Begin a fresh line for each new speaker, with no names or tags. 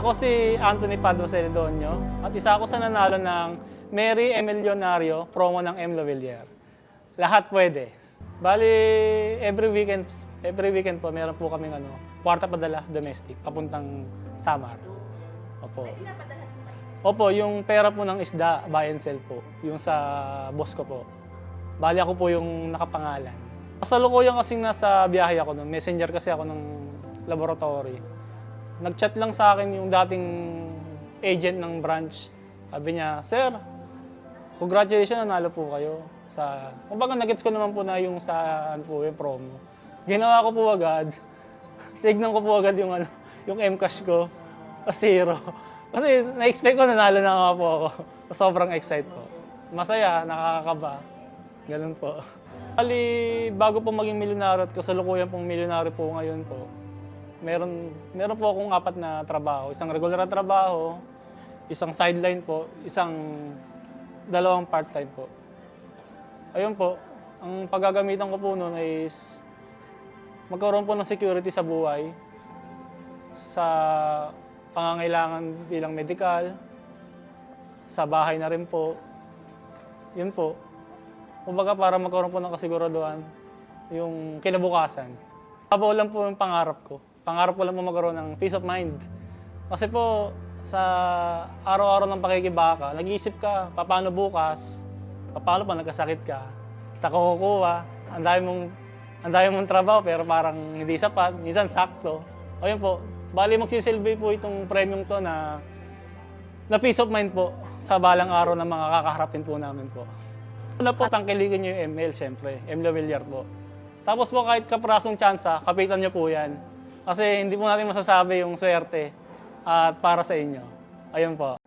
Ako si Anthony Padro Celedonio at isa ako sa nanalo ng Mary Emilionario promo ng M. Lavillier. Lahat pwede. Bali, every weekend po meron po kaming kwarta padala domestic papuntang Samar. Opo. Opo, yung pera po ng isda, buy and sell po. Yung sa boss ko po. Bali ako po yung nakapangalan. Kasalukuyan kasing nasa biyahe ako, messenger kasi ako ng laboratory. Nag-chat lang sa akin yung dating agent ng branch. Sabi niya, "Sir, congratulations, nanalo po kayo." Kumbaga nag-gets ko naman po na yung yung promo. Ginawa ko po agad. Tignan ko po agad yung Mcash ko. Zero. Kasi na-expect ko nanalo na nga po ako. Sobrang excited po. Masaya, nakakakaba. Ganun po. Bali, bago po maging milyonaryo at kasalukuyan pong milyonaryo po ngayon po, meron po akong 4 na trabaho. Isang regular na trabaho, isang sideline po, isang 2 part-time po. Ayun po, ang paggagamitan ko po noon is magkaroon po ng security sa buhay, sa pangangailangan bilang medikal, sa bahay na rin po. Yun po. Kumbaga para magkaroon po ng kasiguraduhan yung kinabukasan. Abaw lang po yung pangarap ko. Pangarap ko lang po magkaroon ng peace of mind. Kasi po, sa araw-araw ng pakikibaka, nag-iisip ka, paano bukas, paano pa nagkasakit ka, sa kukuha, ang dami mong trabaho pero parang hindi sapat, minsan sakto. Ayun po, bali magsisilbi po itong premium to na peace of mind po sa balang araw na mga kakaharapin po namin po. Una po, tangkilikin nyo yung ML, syempre, M. Lavillier po. Tapos po kahit kaprasong tsansa, kapitan nyo po yan. Kasi hindi po natin masasabi yung swerte at para sa inyo. Ayun po.